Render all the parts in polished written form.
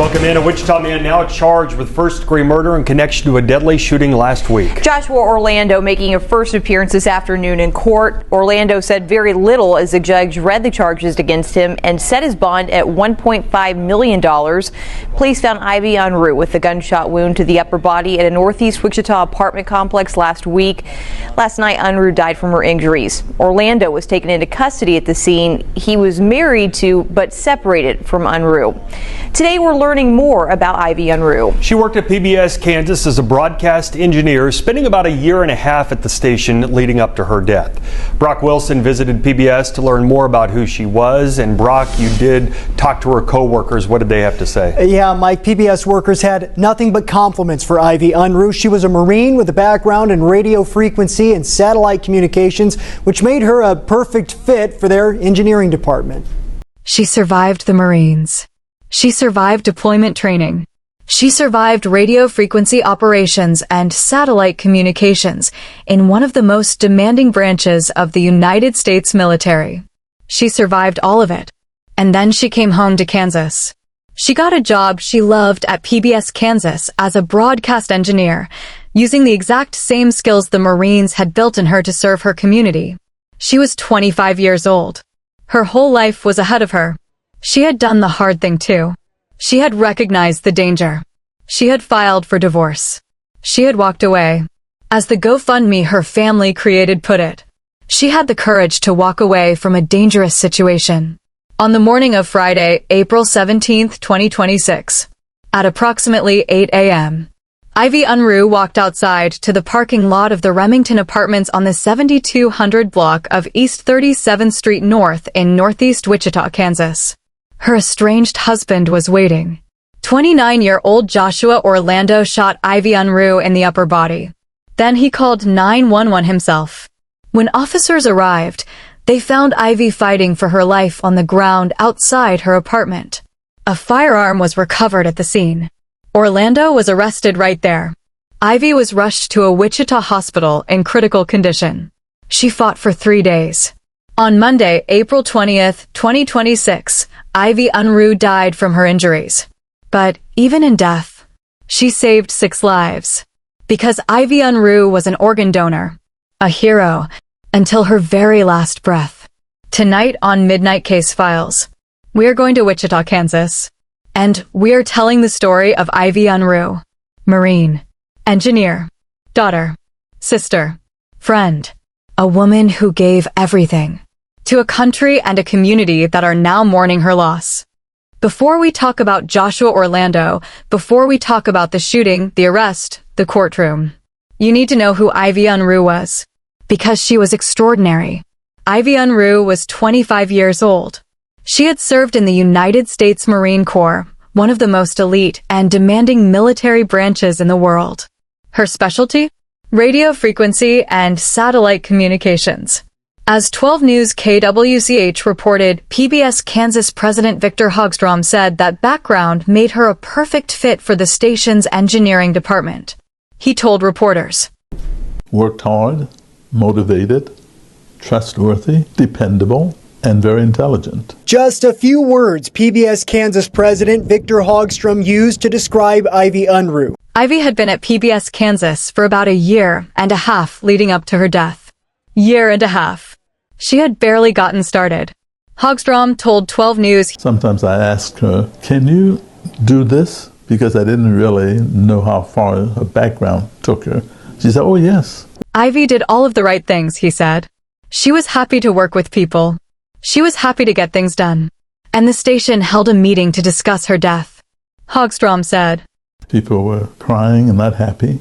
Welcome in. A Wichita man now charged with first-degree murder in connection to a deadly shooting last week. Joshua Orlando making a first appearance this afternoon in court. Orlando said very little as the judge read the charges against him and set his bond at $1.5 million. Police found Ivy Unruh with a gunshot wound to the upper body at a northeast Wichita apartment complex last week. Last night, Unruh died from her injuries. Orlando was taken into custody at the scene. He was married to but separated from Unruh. Today, we're learning more about Ivy Unruh. She worked at PBS Kansas as a broadcast engineer, spending about a year and a half at the station leading up to her death. Brock Wilson visited PBS to learn more about who she was. And Brock, you did talk to her co-workers. What did they have to say? Yeah, Mike, PBS workers had nothing but compliments for Ivy Unruh. She was a Marine with a background in radio frequency and satellite communications, which made her a perfect fit for their engineering department. She survived the Marines. She survived deployment training. She survived radio frequency operations and satellite communications in one of the most demanding branches of the United States military. She survived all of it. And then she came home to Kansas. She got a job she loved at PBS Kansas as a broadcast engineer, using the exact same skills the Marines had built in her to serve her community. She was 25 years old. Her whole life was ahead of her. She had done the hard thing too. She had recognized the danger. She had filed for divorce. She had walked away. As the GoFundMe her family created put it, she had the courage to walk away from a dangerous situation. On the morning of Friday, April 17, 2026, at approximately 8 a.m., Ivy Unruh walked outside to the parking lot of the Remington Apartments on the 7200 block of East 37th Street North in northeast Wichita, Kansas. Her estranged husband was waiting. 29-year-old Joshua Orlando shot Ivy Unruh in the upper body. Then he called 911 himself. When officers arrived, they found Ivy fighting for her life on the ground outside her apartment. A firearm was recovered at the scene. Orlando was arrested right there. Ivy was rushed to a Wichita hospital in critical condition. She fought for 3 days. On Monday, April 20th, 2026, Ivy Unruh died from her injuries. But even in death, she saved 6 lives. Because Ivy Unruh was an organ donor, a hero, until her very last breath. Tonight on Midnight Case Files, we're going to Wichita, Kansas. And we're telling the story of Ivy Unruh, Marine, engineer, daughter, sister, friend, a woman who gave everything to a country and a community that are now mourning her loss. Before we talk about Joshua Orlando, before we talk about the shooting, the arrest, the courtroom, you need to know who Ivy Unruh was, because she was extraordinary. Ivy Unruh was 25 years old. She had served in the United States Marine Corps, one of the most elite and demanding military branches in the world. Her specialty? Radio frequency and satellite communications. As 12 News KWCH reported, PBS Kansas President Victor Hogstrom said that background made her a perfect fit for the station's engineering department. He told reporters, "Worked hard, motivated, trustworthy, dependable, and very intelligent." Just a few words PBS Kansas President Victor Hogstrom used to describe Ivy Unruh. Ivy had been at PBS Kansas for about a year and a half leading up to her death. Year and a half. She had barely gotten started. Hogstrom told 12 News, "Sometimes I asked her, 'Can you do this?' Because I didn't really know how far her background took her. She said, 'Oh, yes.'" Ivy did all of the right things, he said. She was happy to work with people. She was happy to get things done. And the station held a meeting to discuss her death. Hogstrom said, "People were crying and not happy.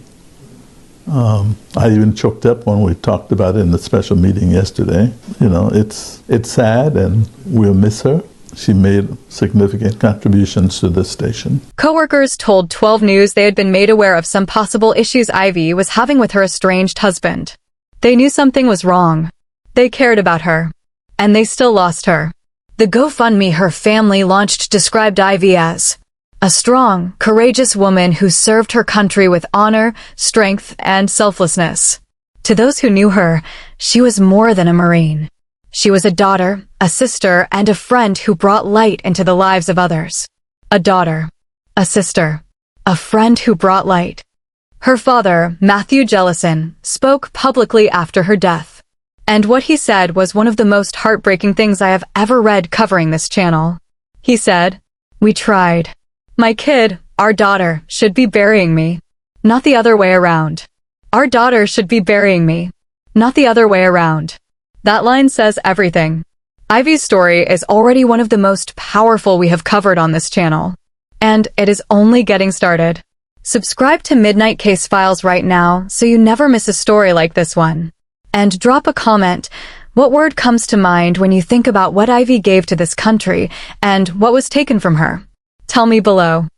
I even choked up when we talked about it in the special meeting yesterday. You know, it's sad and we'll miss her. She made significant contributions to this station." Coworkers told 12 News they had been made aware of some possible issues Ivy was having with her estranged husband. They knew something was wrong. They cared about her. And they still lost her. The GoFundMe her family launched described Ivy as a strong, courageous woman who served her country with honor, strength, and selflessness. To those who knew her, she was more than a Marine. She was a daughter, a sister, and a friend who brought light into the lives of others. A daughter. a sister, a friend who brought light. Her father, Matthew Jellison, spoke publicly after her death. And what he said was one of the most heartbreaking things I have ever read covering this channel. He said, "We tried. My kid, our daughter, should be burying me, not the other way around. Our daughter should be burying me, not the other way around." That line says everything. Ivy's story is already one of the most powerful we have covered on this channel. And it is only getting started. Subscribe to Midnight Case Files right now so you never miss a story like this one. And drop a comment. What word comes to mind when you think about what Ivy gave to this country and what was taken from her? Tell me below.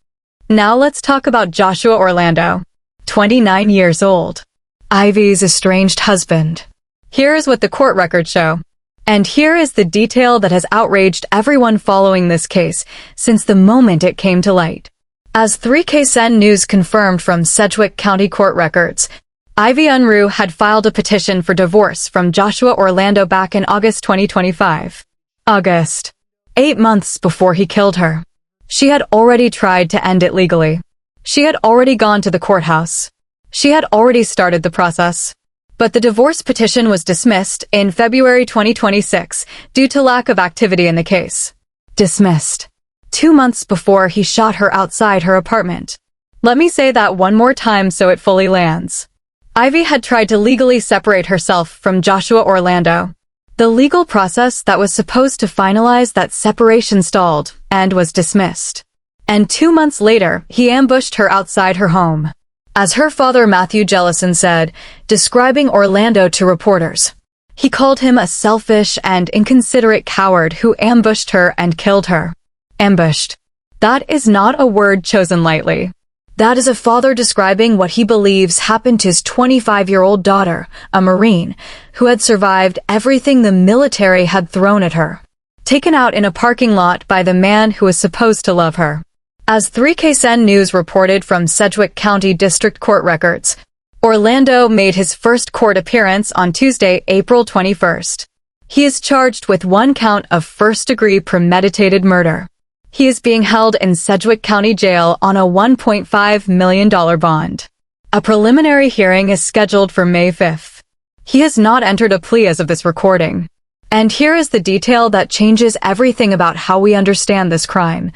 Now let's talk about Joshua Orlando, 29 years old, Ivy's estranged husband. Here is what the court records show. And here is the detail that has outraged everyone following this case since the moment it came to light. As 3KSN News confirmed from Sedgwick County court records, Ivy Unruh had filed a petition for divorce from Joshua Orlando back in August 2025. August. 8 months before he killed her. She had already tried to end it legally. She had already gone to the courthouse. She had already started the process. But the divorce petition was dismissed in February 2026 due to lack of activity in the case. Dismissed. 2 months before he shot her outside her apartment. Let me say that one more time so it fully lands. Ivy had tried to legally separate herself from Joshua Orlando. The legal process that was supposed to finalize that separation stalled and was dismissed. And 2 months later, he ambushed her outside her home. As her father Matthew Jellison said, describing Orlando to reporters, he called him a selfish and inconsiderate coward who ambushed her and killed her. Ambushed. That is not a word chosen lightly. That is a father describing what he believes happened to his 25-year-old daughter, a Marine, who had survived everything the military had thrown at her. Taken out in a parking lot by the man who was supposed to love her. As 3KSN News reported from Sedgwick County District Court records, Orlando made his first court appearance on Tuesday, April 21st. He is charged with 1 count of first-degree premeditated murder. He is being held in Sedgwick County Jail on a $1.5 million bond. A preliminary hearing is scheduled for May 5th. He has not entered a plea as of this recording. And here is the detail that changes everything about how we understand this crime.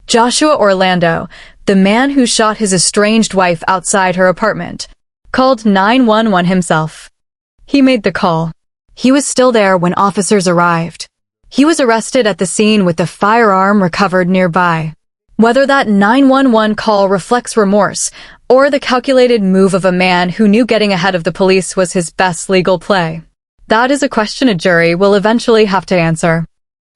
Joshua Orlando, the man who shot his estranged wife outside her apartment, called 911 himself. He made the call. He was still there when officers arrived. He was arrested at the scene with a firearm recovered nearby. Whether that 911 call reflects remorse or the calculated move of a man who knew getting ahead of the police was his best legal play, that is a question a jury will eventually have to answer.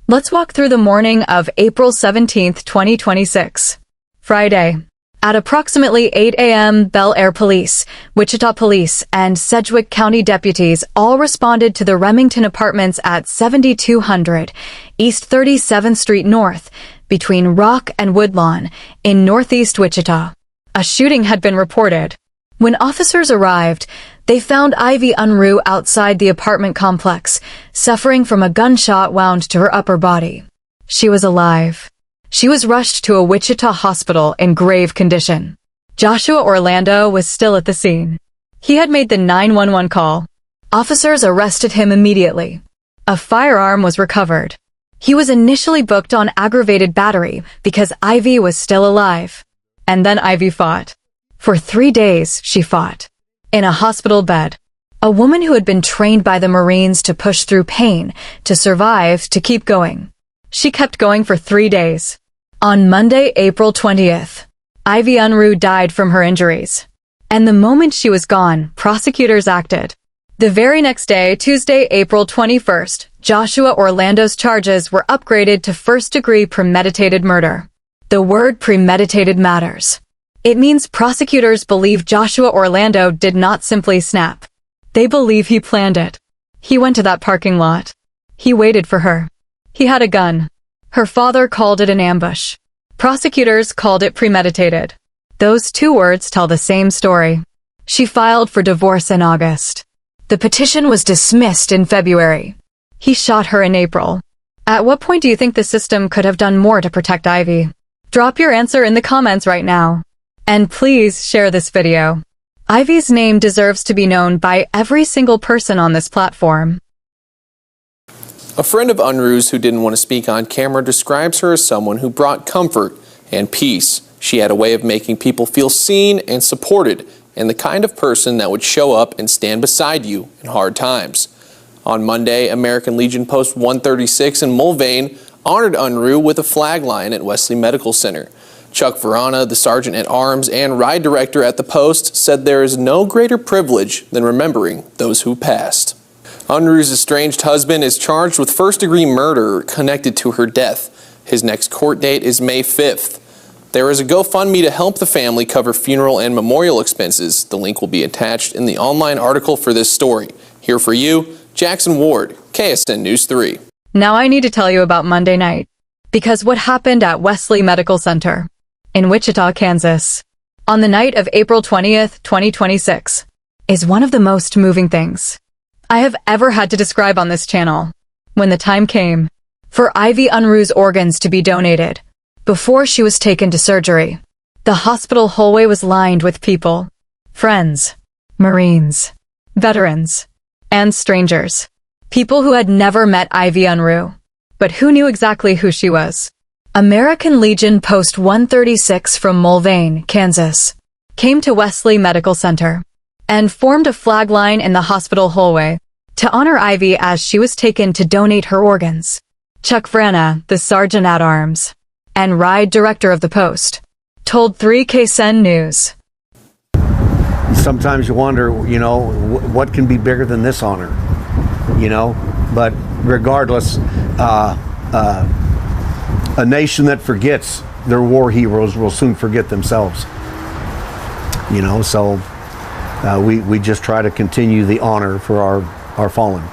Let's walk through the morning of April 17, 2026. Friday. At approximately 8 a.m., Bel Air Police, Wichita Police, and Sedgwick County deputies all responded to the Remington Apartments at 7200 East 37th Street North, between Rock and Woodlawn, in northeast Wichita. A shooting had been reported. When officers arrived, they found Ivy Unruh outside the apartment complex, suffering from a gunshot wound to her upper body. She was alive. She was rushed to a Wichita hospital in grave condition. Joshua Orlando was still at the scene. He had made the 911 call. Officers arrested him immediately. A firearm was recovered. He was initially booked on aggravated battery because Ivy was still alive. And then Ivy fought. For 3 days, she fought. In a hospital bed. A woman who had been trained by the Marines to push through pain, to survive, to keep going. She kept going for 3 days. On Monday, April 20th, Ivy Unruh died from her injuries. And the moment she was gone, prosecutors acted. The very next day, Tuesday, April 21st, Joshua Orlando's charges were upgraded to first-degree premeditated murder. The word premeditated matters. It means prosecutors believe Joshua Orlando did not simply snap. They believe he planned it. He went to that parking lot. He waited for her. He had a gun. Her father called it an ambush. Prosecutors called it premeditated. Those 2 words tell the same story. She filed for divorce in August. The petition was dismissed in February. He shot her in April. At what point do you think the system could have done more to protect Ivy? Drop your answer in the comments right now. And please share this video. Ivy's name deserves to be known by every single person on this platform. A friend of Unruh's who didn't want to speak on camera describes her as someone who brought comfort and peace. She had a way of making people feel seen and supported, and the kind of person that would show up and stand beside you in hard times. On Monday, American Legion Post 136 in Mulvane honored Unruh with a flag line at Wesley Medical Center. Chuck Verana, the sergeant at arms and ride director at the post, said there is no greater privilege than remembering those who passed. Unruh's estranged husband is charged with first-degree murder connected to her death. His next court date is May 5th. There is a GoFundMe to help the family cover funeral and memorial expenses. The link will be attached in the online article for this story. Here for you, Jackson Ward, KSN News 3. Now I need to tell you about Monday night, because what happened at Wesley Medical Center in Wichita, Kansas, on the night of April 20th, 2026, is one of the most moving things I have ever had to describe on this channel. When the time came for Ivy Unruh's organs to be donated, before she was taken to surgery, the hospital hallway was lined with people, friends, Marines, veterans, and strangers. People who had never met Ivy Unruh, but who knew exactly who she was. American Legion Post 136 from Mulvane, Kansas, came to Wesley Medical Center and formed a flag line in the hospital hallway to honor Ivy as she was taken to donate her organs. Chuck Verana, the sergeant at arms and ride director of the post, told 3KSN News. Sometimes you wonder, what can be bigger than this honor, but regardless, a nation that forgets their war heroes will soon forget themselves, so we just try to continue the honor for our fallen.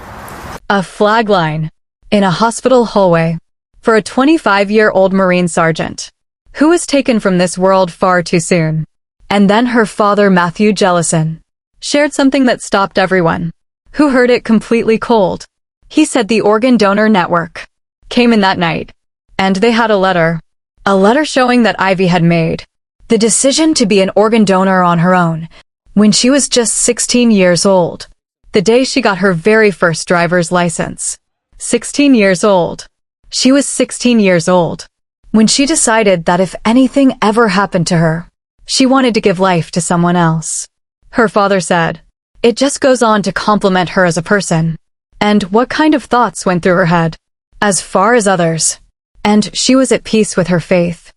A flag line in a hospital hallway for a 25-year-old Marine sergeant who was taken from this world far too soon. And then her father, Matthew Jellison, shared something that stopped everyone who heard it completely cold. He said the Organ Donor Network came in that night, and they had a letter showing that Ivy had made the decision to be an organ donor on her own when she was just 16 years old, the day she got her very first driver's license. 16 years old. She was 16 years old when she decided that if anything ever happened to her, she wanted to give life to someone else. Her father said, it just goes on to compliment her as a person, and what kind of thoughts went through her head, as far as others. And she was at peace with her faith.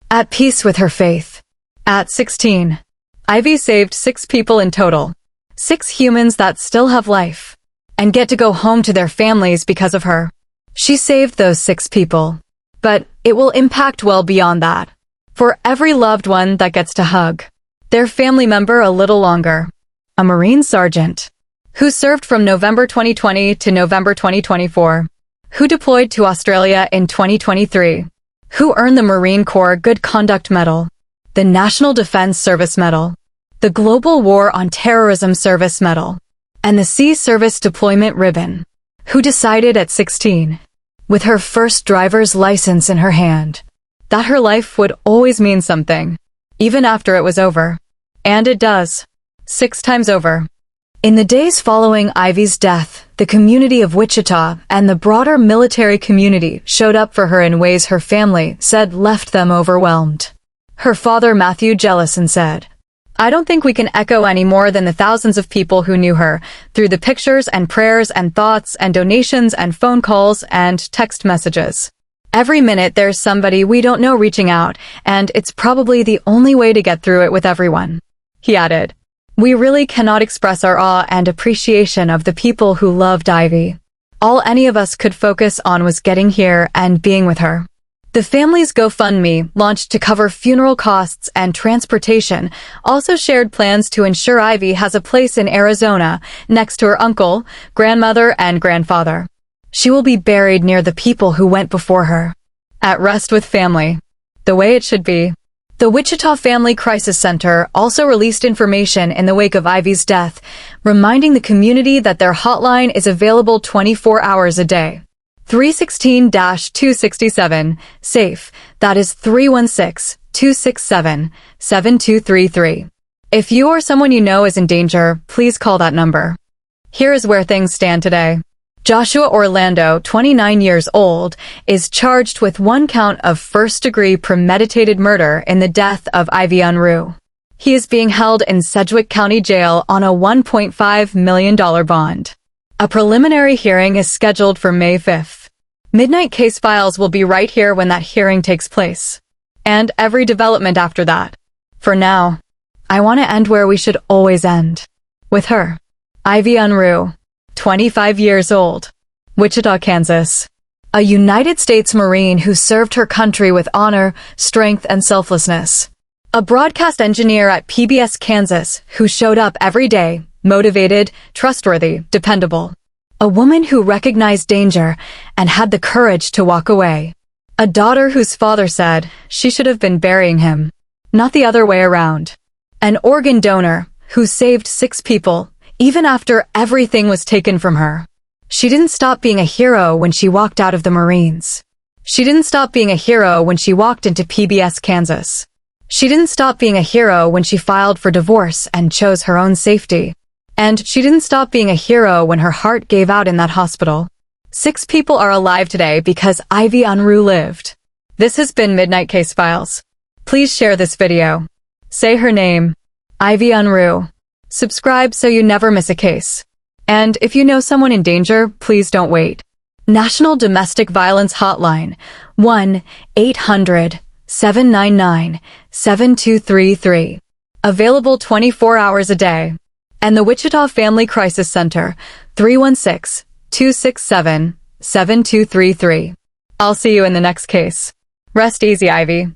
At peace with her faith. At 16, Ivy saved 6 people in total, 6 humans that still have life, and get to go home to their families because of her. She saved those 6 people, but it will impact well beyond that. For every loved one that gets to hug their family member a little longer. A Marine sergeant who served from November 2020 to November 2024, who deployed to Australia in 2023, who earned the Marine Corps Good Conduct Medal, the National Defense Service Medal, the Global War on Terrorism Service Medal, and the Sea Service Deployment Ribbon, who decided at 16, with her first driver's license in her hand, that her life would always mean something, even after it was over. And it does. 6 times over. In the days following Ivy's death, the community of Wichita and the broader military community showed up for her in ways her family said left them overwhelmed. Her father, Matthew Jellison, said, I don't think we can echo any more than the thousands of people who knew her through the pictures and prayers and thoughts and donations and phone calls and text messages. Every minute there's somebody we don't know reaching out, and it's probably the only way to get through it with everyone. He added, we really cannot express our awe and appreciation of the people who loved Ivy. All any of us could focus on was getting here and being with her. The family's GoFundMe, launched to cover funeral costs and transportation, also shared plans to ensure Ivy has a place in Arizona next to her uncle, grandmother, and grandfather. She will be buried near the people who went before her, at rest with family, the way it should be. The Wichita Family Crisis Center also released information in the wake of Ivy's death, reminding the community that their hotline is available 24 hours a day. 316-267, SAFE. That is 316-267-7233. If you or someone you know is in danger, please call that number. Here is where things stand today. Joshua Orlando, 29 years old, is charged with 1 count of first-degree premeditated murder in the death of Ivy Unruh. He is being held in Sedgwick County Jail on a $1.5 million bond. A preliminary hearing is scheduled for May 5th. Midnight Case Files will be right here when that hearing takes place. And every development after that. For now, I want to end where we should always end. With her. Ivy Unruh, 25 years old. Wichita, Kansas. A United States Marine who served her country with honor, strength, and selflessness. A broadcast engineer at PBS Kansas who showed up every day, motivated, trustworthy, dependable. A woman who recognized danger and had the courage to walk away. A daughter whose father said she should have been burying him, not the other way around. An organ donor who saved 6 people, even after everything was taken from her. She didn't stop being a hero when she walked out of the Marines. She didn't stop being a hero when she walked into PBS Kansas. She didn't stop being a hero when she filed for divorce and chose her own safety. And she didn't stop being a hero when her heart gave out in that hospital. 6 people are alive today because Ivy Unruh lived. This has been Midnight Case Files. Please share this video. Say her name, Ivy Unruh. Subscribe so you never miss a case. And if you know someone in danger, please don't wait. National Domestic Violence Hotline, 1-800-799-7233. Available 24 hours a day. And the Wichita Family Crisis Center, 316-267-7233. I'll see you in the next case. Rest easy, Ivy.